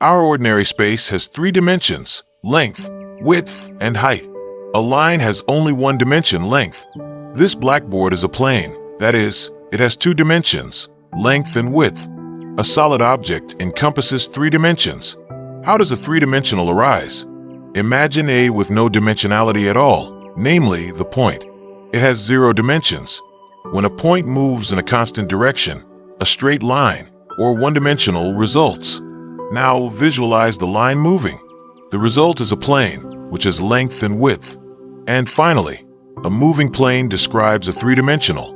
Our ordinary space has three dimensions: length, width, and height. A line has only one dimension, length. This blackboard is a plane. That is, it has two dimensions, length and width. A solid object encompasses three dimensions. How does a three-dimensional arise? Imagine A with no dimensionality at all, namely the point. It has 0 dimensions. When a point moves in a constant direction, a straight line, or one-dimensional results. Now visualize the line moving. The result is a plane, which has length and width. And finally, a moving plane describes a three-dimensional.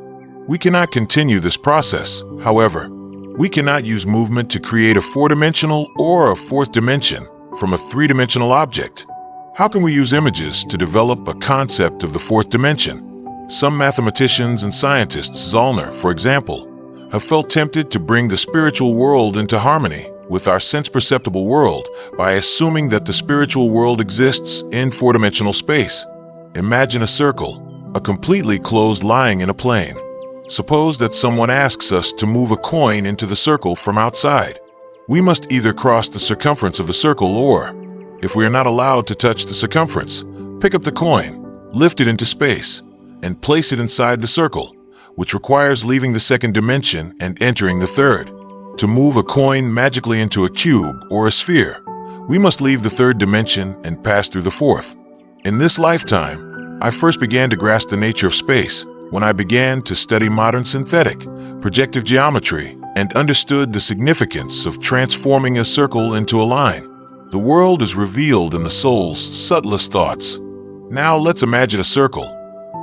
We cannot continue this process, however. We cannot use movement to create a four-dimensional or a fourth dimension from a three-dimensional object. How can we use images to develop a concept of the fourth dimension? Some mathematicians and scientists, Steiner, for example, have felt tempted to bring the spiritual world into harmony with our sense-perceptible world by assuming that the spiritual world exists in four-dimensional space. Imagine a circle, a completely closed line in a plane. Suppose that someone asks us to move a coin into the circle from outside. We must either cross the circumference of the circle or, if we are not allowed to touch the circumference, pick up the coin, lift it into space, and place it inside the circle, which requires leaving the second dimension and entering the third. To move a coin magically into a cube or a sphere, we must leave the third dimension and pass through the fourth. In this lifetime, I first began to grasp the nature of space when I began to study modern synthetic, projective geometry, and understood the significance of transforming a circle into a line. The world is revealed in the soul's subtlest thoughts. Now let's imagine a circle.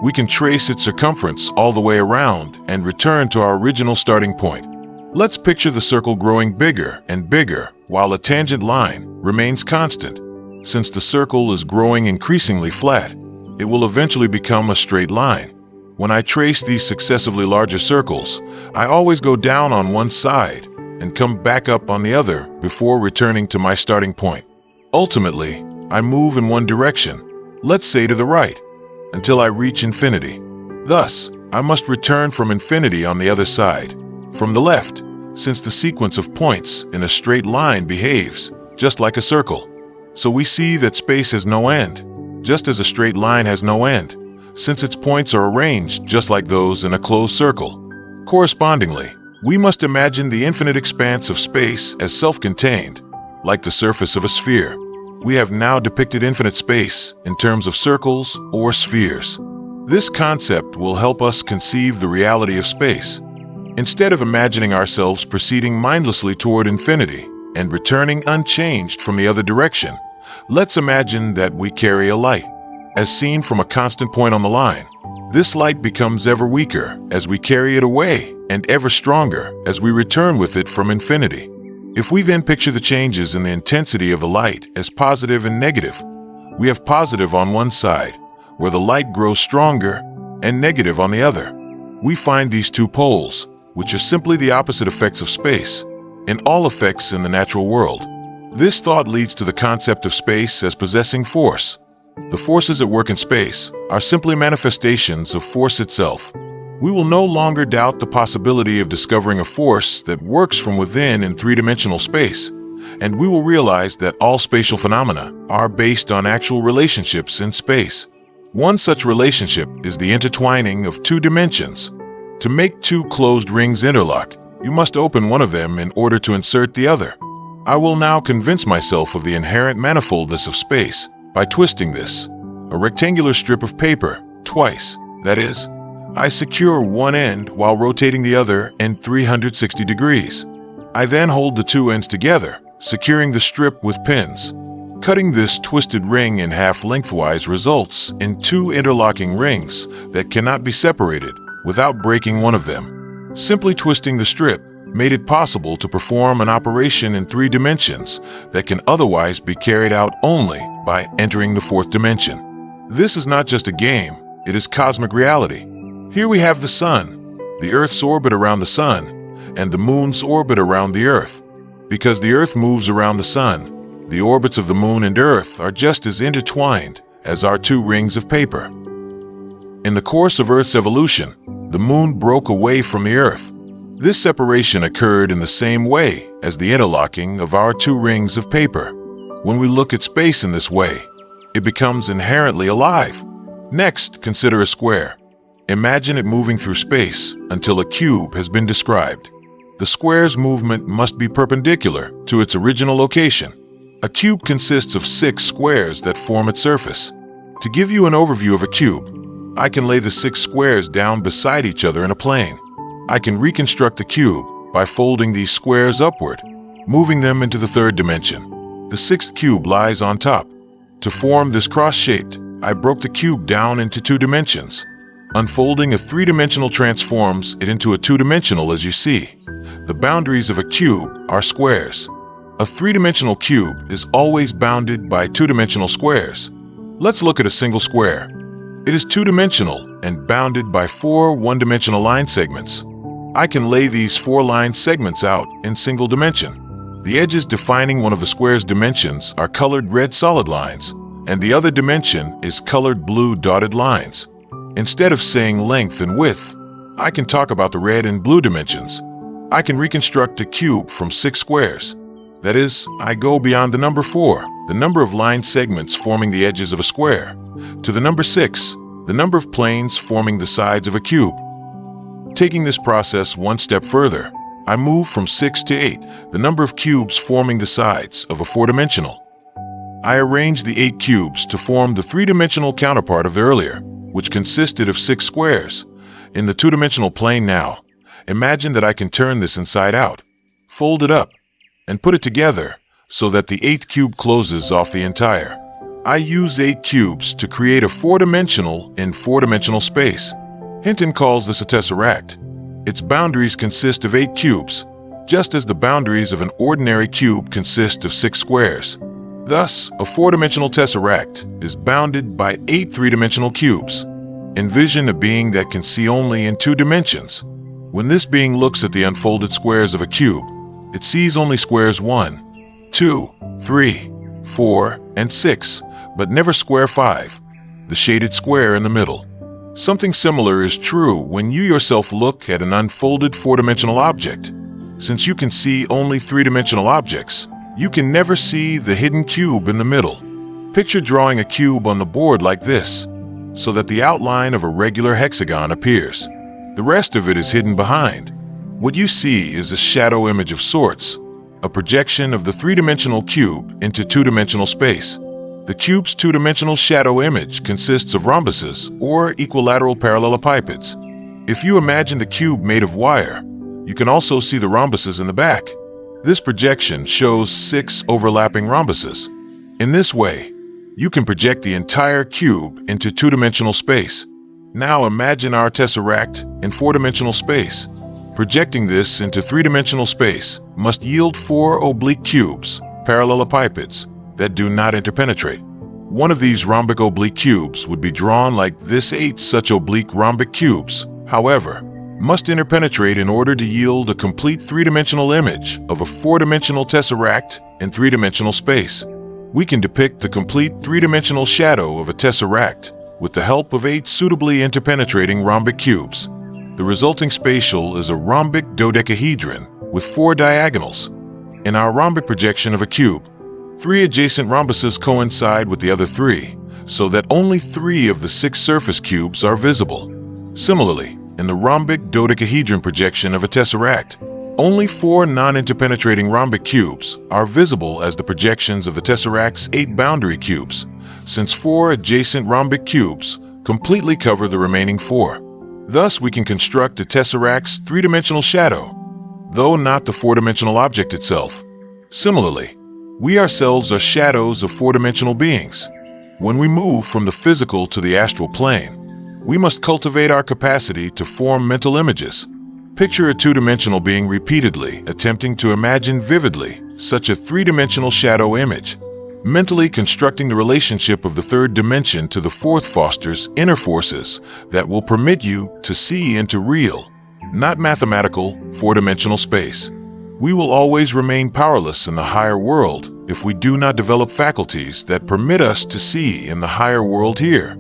We can trace its circumference all the way around and return to our original starting point. Let's picture the circle growing bigger and bigger while a tangent line remains constant. Since the circle is growing increasingly flat, it will eventually become a straight line. When I trace these successively larger circles, I always go down on one side and come back up on the other before returning to my starting point. Ultimately, I move in one direction, let's say to the right, until I reach infinity. Thus, I must return from infinity on the other side, from the left, since the sequence of points in a straight line behaves just like a circle. So we see that space has no end, just as a straight line has no end, since its points are arranged just like those in a closed circle. Correspondingly, we must imagine the infinite expanse of space as self-contained, like the surface of a sphere. We have now depicted infinite space in terms of circles or spheres. This concept will help us conceive the reality of space. Instead of imagining ourselves proceeding mindlessly toward infinity and returning unchanged from the other direction, let's imagine that we carry a light. As seen from a constant point on the line, this light becomes ever weaker as we carry it away and ever stronger as we return with it from infinity. If we then picture the changes in the intensity of the light as positive and negative, we have positive on one side, where the light grows stronger, and negative on the other. We find these two poles, which are simply the opposite effects of space, in all effects in the natural world. This thought leads to the concept of space as possessing force. The forces at work in space are simply manifestations of force itself. We will no longer doubt the possibility of discovering a force that works from within in three-dimensional space, and we will realize that all spatial phenomena are based on actual relationships in space. One such relationship is the intertwining of two dimensions. To make two closed rings interlock, you must open one of them in order to insert the other. I will now convince myself of the inherent manifoldness of space by twisting this, a rectangular strip of paper, twice. That is, I secure one end while rotating the other in 360 degrees. I then hold the two ends together, securing the strip with pins. Cutting this twisted ring in half lengthwise results in two interlocking rings that cannot be separated without breaking one of them. Simply twisting the strip made it possible to perform an operation in three dimensions that can otherwise be carried out only by entering the fourth dimension. This is not just a game, it is cosmic reality. Here we have the sun, the Earth's orbit around the sun, and the moon's orbit around the Earth. Because the Earth moves around the sun, the orbits of the moon and Earth are just as intertwined as our two rings of paper. In the course of Earth's evolution, the moon broke away from the Earth. This separation occurred in the same way as the interlocking of our two rings of paper. When we look at space in this way, it becomes inherently alive. Next, consider a square. Imagine it moving through space until a cube has been described. The square's movement must be perpendicular to its original location. A cube consists of 6 squares that form its surface. To give you an overview of a cube, I can lay the 6 squares down beside each other in a plane. I can reconstruct the cube by folding these squares upward, moving them into the 3rd dimension. The 6th cube lies on top. To form this cross-shaped, I broke the cube down into 2 dimensions. Unfolding a 3-dimensional transforms it into a 2-dimensional, as you see. The boundaries of a cube are squares. A 3-dimensional cube is always bounded by 2-dimensional squares. Let's look at a single square. It is 2-dimensional and bounded by 4 1-dimensional line segments. I can lay these 4 line segments out in single dimension. The edges defining one of the square's dimensions are colored red solid lines, and the other dimension is colored blue dotted lines. Instead of saying length and width, I can talk about the red and blue dimensions. I can reconstruct a cube from 6 squares. That is, I go beyond the number 4, the number of line segments forming the edges of a square, to the number 6, the number of planes forming the sides of a cube. Taking this process one step further, I move from 6 to 8, the number of cubes forming the sides of a 4-dimensional. I arrange the 8 cubes to form the 3-dimensional counterpart of the earlier, which consisted of 6 squares. In the 2-dimensional plane now, imagine that I can turn this inside out, fold it up, and put it together so that the 8th cube closes off the entire. I use 8 cubes to create a 4-dimensional in 4-dimensional space. Hinton calls this a tesseract. Its boundaries consist of 8 cubes, just as the boundaries of an ordinary cube consist of 6 squares. Thus, a 4-dimensional tesseract is bounded by 8 3-dimensional cubes. Envision a being that can see only in 2 dimensions. When this being looks at the unfolded squares of a cube, it sees only squares 1, 2, 3, 4, and 6, but never square 5, the shaded square in the middle. Something similar is true when you yourself look at an unfolded 4-dimensional object. Since you can see only 3-dimensional objects, you can never see the hidden cube in the middle. Picture drawing a cube on the board like this, so that the outline of a regular hexagon appears. The rest of it is hidden behind. What you see is a shadow image of sorts, a projection of the 3-dimensional cube into 2-dimensional space. The cube's 2-dimensional shadow image consists of rhombuses or equilateral parallelepipeds. If you imagine the cube made of wire, you can also see the rhombuses in the back. This projection shows 6 overlapping rhombuses. In this way, you can project the entire cube into 2-dimensional space. Now imagine our tesseract in 4-dimensional space. Projecting this into 3-dimensional space must yield 4 oblique cubes, parallelepipeds, that do not interpenetrate. One of these rhombic oblique cubes would be drawn like this. 8 such oblique rhombic cubes, however, must interpenetrate in order to yield a complete 3-dimensional image of a 4-dimensional tesseract in 3-dimensional space. We can depict the complete 3-dimensional shadow of a tesseract with the help of 8 suitably interpenetrating rhombic cubes. The resulting spatial is a rhombic dodecahedron with 4 diagonals. In our rhombic projection of a cube, 3 adjacent rhombuses coincide with the other 3, so that only 3 of the 6 surface cubes are visible. Similarly, in the rhombic dodecahedron projection of a tesseract, only 4 non-interpenetrating rhombic cubes are visible as the projections of the tesseract's 8 boundary cubes, since 4 adjacent rhombic cubes completely cover the remaining 4. Thus, we can construct a tesseract's 3-dimensional shadow, though not the 4-dimensional object itself. Similarly, we ourselves are shadows of 4-dimensional beings. When we move from the physical to the astral plane, we must cultivate our capacity to form mental images. Picture a 2-dimensional being repeatedly attempting to imagine vividly such a 3-dimensional shadow image. Mentally constructing the relationship of the 3rd dimension to the 4th fosters inner forces that will permit you to see into real, not mathematical, 4-dimensional space. We will always remain powerless in the higher world if we do not develop faculties that permit us to see in the higher world here.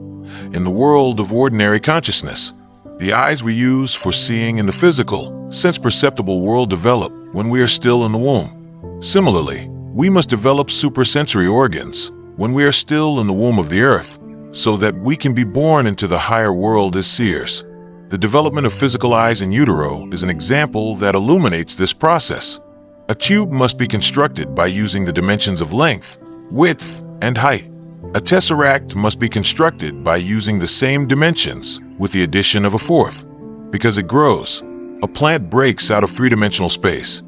In the world of ordinary consciousness, the eyes we use for seeing in the physical sense-perceptible world develop when we are still in the womb. Similarly, we must develop suprasensory organs when we are still in the womb of the earth, so that we can be born into the higher world as seers. The development of physical eyes in utero is an example that illuminates this process. A cube must be constructed by using the dimensions of length, width, and height. A tesseract must be constructed by using the same dimensions with the addition of a fourth. Because it grows, a plant breaks out of three-dimensional space.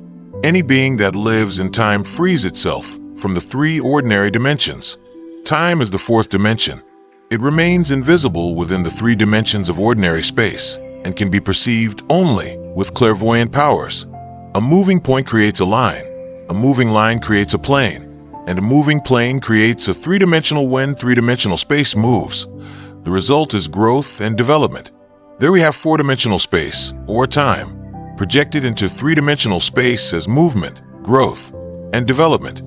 Any being that lives in time frees itself from the three ordinary dimensions. Time is the fourth dimension. It remains invisible within the three dimensions of ordinary space and can be perceived only with clairvoyant powers. A moving point creates a line, a moving line creates a plane, and a moving plane creates a three-dimensional when three-dimensional space moves. The result is growth and development. There we have four-dimensional space, or time, projected into three-dimensional space as movement, growth, and development.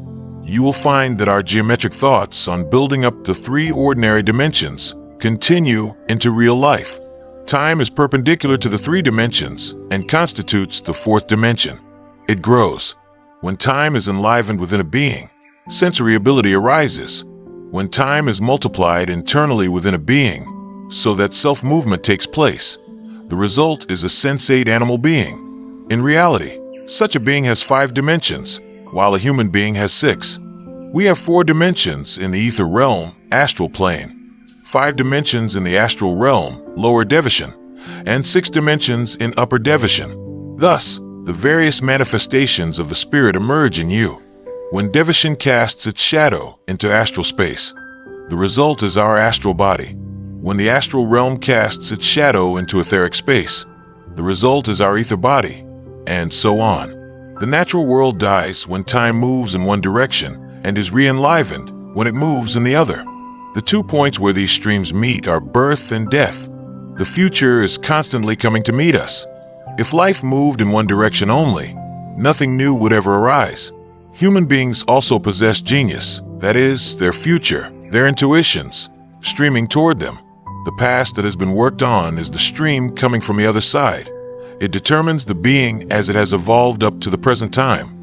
You will find that our geometric thoughts on building up the three ordinary dimensions continue into real life. Time is perpendicular to the three dimensions and constitutes the fourth dimension. It grows. When time is enlivened within a being, sensory ability arises. When time is multiplied internally within a being, so that self-movement takes place, the result is a sensate animal being. In reality, such a being has 5 dimensions, while a human being has 6. We have 4 dimensions in the ether realm, astral plane, 5 dimensions in the astral realm, lower division, and 6 dimensions in upper division. Thus, the various manifestations of the spirit emerge in you. When division casts its shadow into astral space, the result is our astral body. When the astral realm casts its shadow into etheric space, the result is our ether body, and so on. The natural world dies when time moves in one direction and is re-enlivened when it moves in the other. The 2 points where these streams meet are birth and death. The future is constantly coming to meet us. If life moved in one direction only, nothing new would ever arise. Human beings also possess genius, that is, their future, their intuitions, streaming toward them. The past that has been worked on is the stream coming from the other side. It determines the being as it has evolved up to the present time.